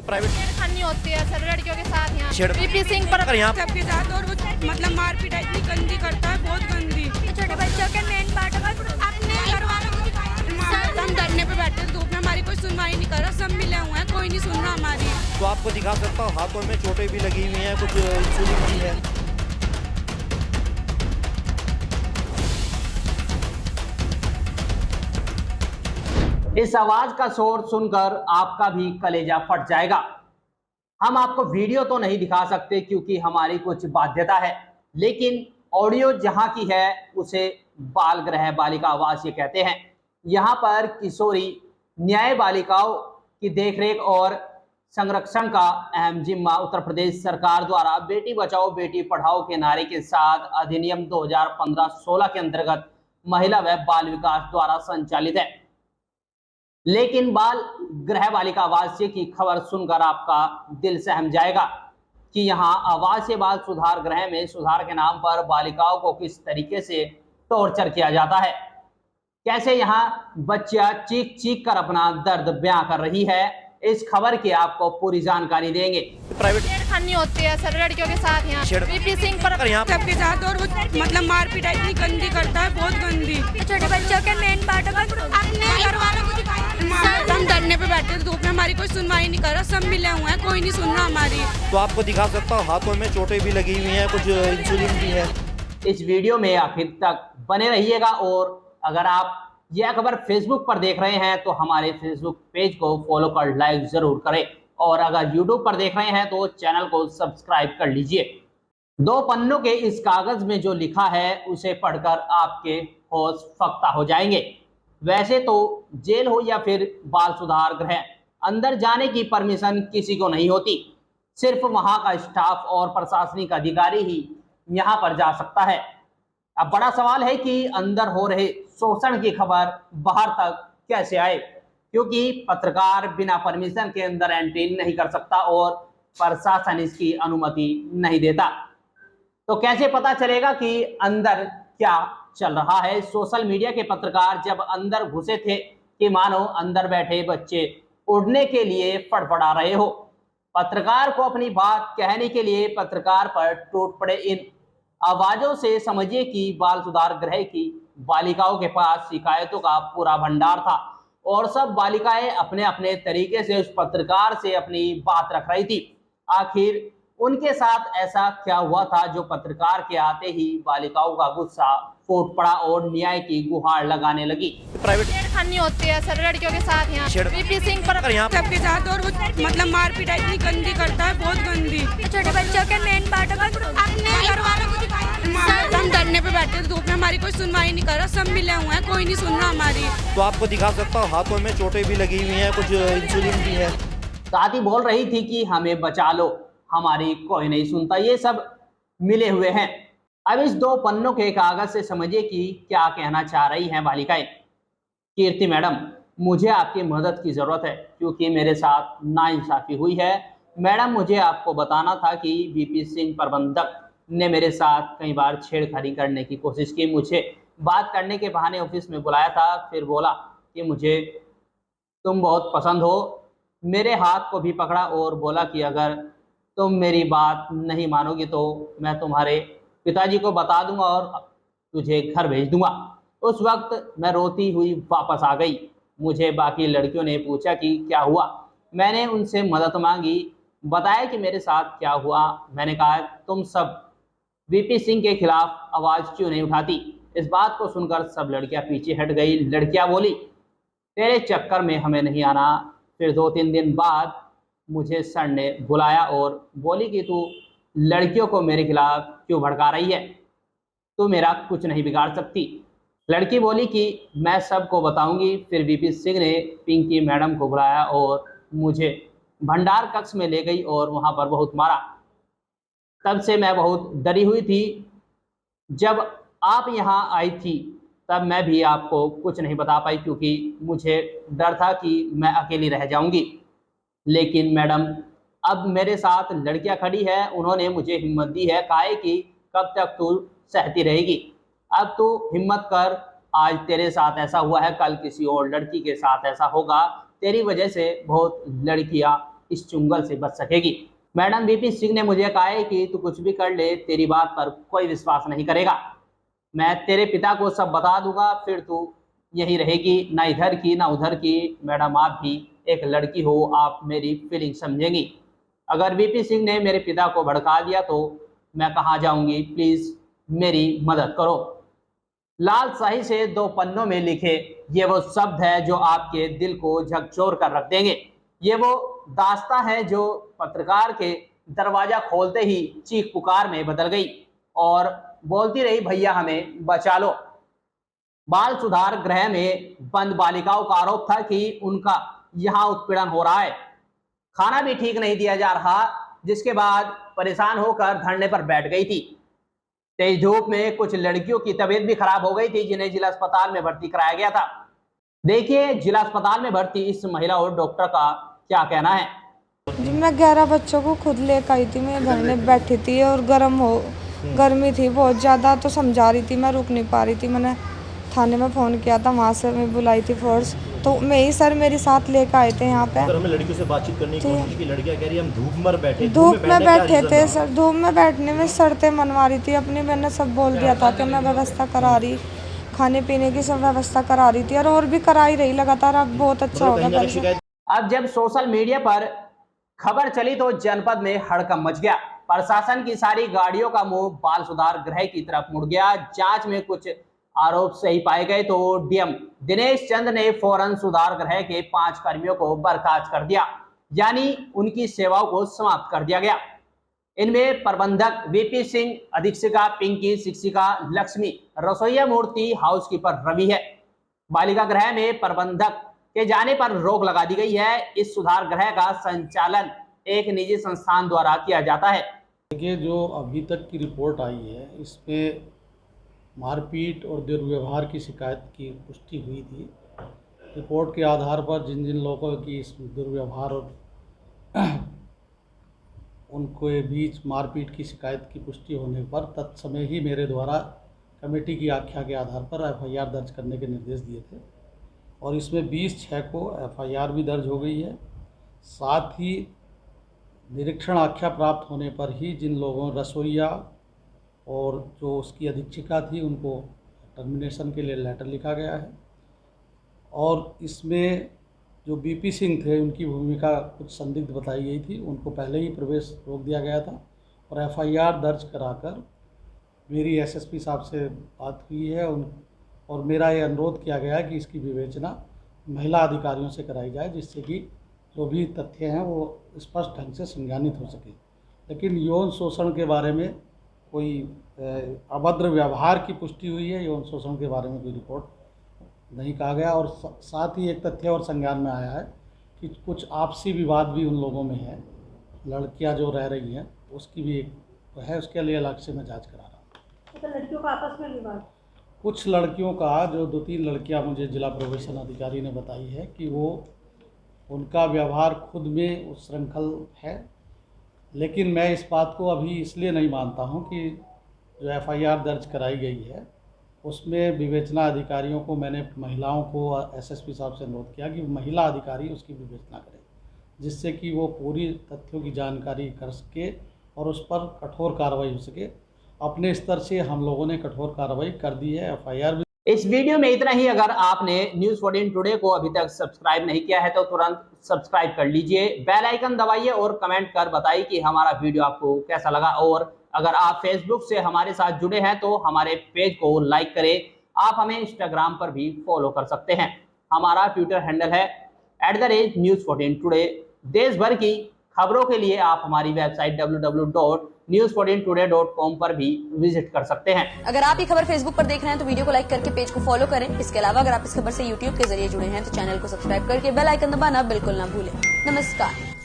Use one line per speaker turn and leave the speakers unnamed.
Private
छेड़खानी होती है सर लड़कियों के साथ यहाँ
छेड़
वीपी सिंह पर
यहाँ
सबके साथ। और वो मतलब मारपीट इतनी गंदी करता है, बहुत गंदी।
छोटे बच्चों के मेन पार्ट
अपने घर वालों को दिखाया। हम धरने पे बैठे थे धूप में, हमारी कोई सुनवाई नहीं कर रहा, सब मिले हुए हैं, कोई नहीं सुन रहा हमारी।
तो आपको दिखा सकता हूँ, हाथों में चोटें भी लगी हुई हैं, कुछ इंसुलिन भी है।
इस आवाज का शोर सुनकर आपका भी कलेजा फट जाएगा। हम आपको वीडियो तो नहीं दिखा सकते क्योंकि हमारी कुछ बाध्यता है, लेकिन ऑडियो जहां की है उसे बाल गृह बालिका आवास ये कहते हैं। यहां पर किशोरी न्याय बालिकाओं की देखरेख और संरक्षण का अहम जिम्मा उत्तर प्रदेश सरकार द्वारा बेटी बचाओ बेटी पढ़ाओ के नारे के साथ अधिनियम 2015-16 के अंतर्गत महिला व बाल विकास द्वारा संचालित है। लेकिन बाल गृह बालिका आवासीय की खबर सुनकर आपका दिल सहम जाएगा कि यहाँ आवासीय बाल सुधार गृह में सुधार के नाम पर बालिकाओं को किस तरीके से टॉर्चर किया जाता है, कैसे यहाँ बच्चियां चीख चीख कर अपना दर्द बयां कर रही है। इस खबर की आपको पूरी जानकारी देंगे।
प्राइवेट
छेड़खानी होती है सर लड़कियों के साथ यहाँ वीपी सिंह पर
यहाँ
सबके साथ। और वो मतलब मारपीट इतनी गंदी करता है, बहुत गंदी।
छोटे बच्चों के मेन पार्ट
अपने घर वालों को दिखाया। हम धरने पे बैठे थे धूप में, हमारी कोई सुनवाई नहीं कर रहा, सब मिले हुए हैं, कोई नहीं सुन रहा हमारी।
तो आपको दिखा सकता हूँ, हाथों में चोटें भी लगी हुई हैं, कुछ इंसुलिन भी है।
इस वीडियो में आखिर तक बने रहिएगा और अगर आप यह खबर फेसबुक पर देख रहे हैं तो हमारे फेसबुक पेज को फॉलो कर लाइक जरूर करें, और अगर यूट्यूब पर देख रहे हैं तो चैनल को सब्सक्राइब कर लीजिए। 2 पन्नों के इस कागज में जो लिखा है उसे पढ़कर आपके होश फक्ता हो जाएंगे। वैसे तो जेल हो या फिर बाल सुधार गृह, अंदर जाने की परमिशन किसी को नहीं होती, सिर्फ वहां का स्टाफ और प्रशासनिक अधिकारी ही यहां पर जा सकता है। अब बड़ा सवाल है कि अंदर हो रहे शोषण की खबर बाहर तक कैसे आए, क्योंकि पत्रकार बिना परमिशन के अंदर एंट्री नहीं कर सकता और प्रशासन इसकी अनुमति नहीं देता। तो कैसे पता चलेगा कि अंदर क्या चल रहा है। सोशल मीडिया के पत्रकार जब अंदर घुसे थे कि मानो अंदर बैठे बच्चे उड़ने के लिए फड़फड़ा रहे हो। पत्रकार को अपनी बात कहने के लिए पत्रकार पर टूट पड़े इन आवाजों से समझिए कि बाल सुधार गृह की बालिकाओं के पास शिकायतों का पूरा भंडार था और सब बालिकाएं अपने अपने तरीके से उस पत्रकार से अपनी बात रख रही थी। आखिर उनके साथ ऐसा क्या हुआ था जो पत्रकार के आते ही बालिकाओं का गुस्सा फूट पड़ा और न्याय की गुहार लगाने लगी।
प्राइवेट
छेड़खानी होती है सर लड़कियों के साथ यहाँ वीपी सिंह पर
यहाँ
सबके साथ। और वो मतलब मारपीट इतनी गंदी करता है, बहुत गंदी।
छोटे बच्चों के मेन पार्ट
अपने घर वालों को दिखाया। हम धरने पे बैठे थे धूप में, हमारी कोई सुनवाई नहीं कर रहा, सब मिले हुए हैं, कोई नहीं सुन रहा हमारी।
तो आपको दिखा सकता हूँ, हाथों में चोटें भी लगी हुई हैं, कुछ इंसुलिन भी है।
साथ ही बोल रही थी कि हमें बचा लो, हमारी कोई नहीं सुनता। ये सब मिले हुए हैं। अब इस 2 पन्नों के कागज से समझिए कि क्या कहना चाह रही हैं बालिकाएं। कीर्ति मैडम, मुझे आपकी मदद की जरूरत है क्योंकि मेरे साथ नाइंसाफी हुई है। मैडम, मुझे आपको बताना था कि वीपी सिंह प्रबंधक ने मेरे साथ कई बार छेड़खानी करने की कोशिश की। मुझे बात करने के बहाने ऑफिस में बुलाया था, फिर बोला कि मुझे तुम बहुत पसंद हो। मेरे हाथ को भी पकड़ा और बोला कि अगर तुम मेरी बात नहीं मानोगी तो मैं तुम्हारे पिताजी को बता दूंगा और तुझे घर भेज दूंगा। उस वक्त मैं रोती हुई वापस आ गई। मुझे बाकी लड़कियों ने पूछा कि क्या हुआ। मैंने उनसे मदद मांगी, बताया कि मेरे साथ क्या हुआ। मैंने कहा तुम सब वीपी सिंह के खिलाफ आवाज क्यों नहीं उठाती। इस बात को सुनकर सब लड़कियां पीछे हट गई। लड़कियां बोली तेरे चक्कर में हमें नहीं आना। फिर 2-3 दिन बाद मुझे सर ने बुलाया और बोली कि तू लड़कियों को मेरे खिलाफ क्यों भड़का रही है, तू मेरा कुछ नहीं बिगाड़ सकती। लड़की बोली कि मैं सबको बताऊंगी। फिर वीपी सिंह ने पिंकी मैडम को बुलाया और मुझे भंडार कक्ष में ले गई और वहां पर बहुत मारा। तब से मैं बहुत डरी हुई थी। जब आप यहाँ आई थी तब मैं भी आपको कुछ नहीं बता पाई क्योंकि मुझे डर था कि मैं अकेली रह जाऊंगी। लेकिन मैडम, अब मेरे साथ लड़कियां खड़ी है, उन्होंने मुझे हिम्मत दी है। कहा है कि कब तक तू सहती रहेगी, अब तू हिम्मत कर। आज तेरे साथ ऐसा हुआ है, कल किसी और लड़की के साथ ऐसा होगा। तेरी वजह से बहुत लड़कियां इस चुंगल से बच सकेगी। मैडम वीपी सिंह ने मुझे कहा है कि तू कुछ भी कर ले, तेरी बात पर कोई विश्वास नहीं करेगा। मैं तेरे पिता को सब बता दूंगा, फिर तू यहीं रहेगी, ना इधर की ना उधर की। मैडम आप भी एक लड़की हो, आप मेरी फीलिंग समझेंगी। अगर वीपी सिंह ने मेरे पिता को भड़का दिया तो मैं कहाँ जाऊंगी, प्लीज़ मेरी मदद करो। लाल शाही से 2 पन्नों में लिखे ये वो शब्द है जो आपके दिल को झकझोर कर रख देंगे। ये वो दास्तां है जो पत्रकार के दरवाजा खोलते ही चीख पुकार में बदल गई और बोलती रही, भैया हमें बचा लो। बाल सुधार गृह में बंद बालिकाओं का आरोप था कि उनका यहाँ उत्पीड़न हो रहा है, खाना भी ठीक नहीं दिया जा रहा, जिसके बाद परेशान होकर धरने पर बैठ गई थी। तेज धूप में कुछ लड़कियों की तबीयत भी खराब हो गई थी, जिन्हें जिला अस्पताल में भर्ती कराया गया था। देखिए जिला अस्पताल में भर्ती इस महिला और डॉक्टर का क्या कहना है।
जी मैं 11 बच्चों को खुद लेकर आई थी, मैं घर में बैठी थी और गर्मी थी बहुत ज़्यादा, तो समझा रही थी, मैं रुक नहीं पा रही थी। मैंने थाने में फ़ोन किया था, वहाँ से मैं बुलाई थी फोर्स, तो मैं ही सर मेरे साथ लेकर आए थे यहाँ पे।
अगर हमें लड़कियों से बातचीत करने की कोशिश की, लड़कियां कह रही हम धूप में बैठे,
धूप में बैठे थे सर, धूप में बैठने में शर्तें मनवा रही थी अपनी। मैंने सब बोल दिया था कि मैं व्यवस्था करा रही, खाने पीने की सब व्यवस्था करा रही थी और भी करा ही रही लगातार। अब बहुत अच्छा होगा।
अब जब सोशल मीडिया पर खबर चली तो जनपद में हड़कंप मच गया। प्रशासन की सारी गाड़ियों का मुंह बाल सुधार गृह की तरफ मुड़ गया। जांच में कुछ आरोप सही पाए गए तो डीएम दिनेश चंद ने फौरन सुधार गृह के 5 कर्मियों को बर्खास्त कर दिया, यानी उनकी सेवाओं को समाप्त कर दिया गया। इनमें प्रबंधक वीपी सिंह, अधीक्षिका पिंकी, शिक्षिका लक्ष्मी, रसोईया मूर्ति, हाउसकीपर रवि है। बालिका गृह में प्रबंधक के जाने पर रोक लगा दी गई है। इस सुधार गृह का संचालन एक निजी संस्थान द्वारा किया जाता है।
देखिए जो अभी तक की रिपोर्ट आई है, इसमें मारपीट और दुर्व्यवहार की शिकायत की पुष्टि हुई थी। रिपोर्ट के आधार पर जिन जिन लोगों की इस दुर्व्यवहार और उनके बीच मारपीट की शिकायत की पुष्टि होने पर तत्समय ही मेरे द्वारा कमेटी की आख्या के आधार पर एफआईआर दर्ज करने के निर्देश दिए थे और इसमें 20/6 को एफआईआर भी दर्ज हो गई है। साथ ही निरीक्षण आख्या प्राप्त होने पर ही जिन लोगों रसोईया और जो उसकी अधीक्षिका थी उनको टर्मिनेशन के लिए लेटर लिखा गया है और इसमें जो बीपी सिंह थे उनकी भूमिका कुछ संदिग्ध बताई गई थी, उनको पहले ही प्रवेश रोक दिया गया था और एफआईआर दर्ज कराकर मेरी एसएसपी साहब से बात हुई है और मेरा ये अनुरोध किया गया है कि इसकी विवेचना महिला अधिकारियों से कराई जाए, जिससे कि जो भी तथ्य हैं वो स्पष्ट ढंग से संज्ञानित हो सके। लेकिन यौन शोषण के बारे में कोई अभद्र व्यवहार की पुष्टि हुई है, यौन शोषण के बारे में कोई रिपोर्ट नहीं कहा गया। और साथ ही एक तथ्य और संज्ञान में आया है कि कुछ आपसी विवाद भी उन लोगों में है, लड़कियां जो रह रही हैं उसकी भी एक है, उसके लिए अलग से मैं जांच करा रहा हूँ।
तो लड़कियों का आपस में विवाद,
कुछ लड़कियों का जो 2-3 लड़कियां मुझे जिला प्रोबेशन अधिकारी ने बताई है कि वो उनका व्यवहार खुद में उच्छृंखल है, लेकिन मैं इस बात को अभी इसलिए नहीं मानता हूं कि जो एफआईआर दर्ज कराई गई है उसमें विवेचना अधिकारियों को मैंने महिलाओं को एसएसपी साहब से अनुरोध किया कि महिला अधिकारी उसकी विवेचना करें, जिससे कि वो पूरी तथ्यों की जानकारी कर सके और उस पर कठोर कार्रवाई हो सके। अपने स्तर से हम लोगों ने कठोर कार्रवाई कर दी है, एफआईआर भी।
इस वीडियो में इतना ही। अगर आपने न्यूज़ 14 टुडे को अभी तक सब्सक्राइब नहीं किया है तो तुरंत सब्सक्राइब कर लीजिए, बेल आइकन दबाइए और कमेंट कर बताइए कि हमारा वीडियो आपको कैसा लगा। और अगर आप फेसबुक से हमारे साथ जुड़े हैं तो हमारे पेज को लाइक करें। आप हमें इंस्टाग्राम पर भी फॉलो कर सकते हैं। हमारा ट्विटर हैंडल है @News14 टुडे। देश भर की खबरों के लिए आप हमारी वेबसाइट www.news14today.com पर भी विजिट कर सकते हैं।
अगर आप ये खबर फेसबुक पर देख रहे हैं तो वीडियो को लाइक करके पेज को फॉलो करें। इसके अलावा अगर आप इस खबर से यूट्यूब के जरिए जुड़े हैं तो चैनल को सब्सक्राइब करके बेल आइकन दबाना बिल्कुल ना भूलें। नमस्कार।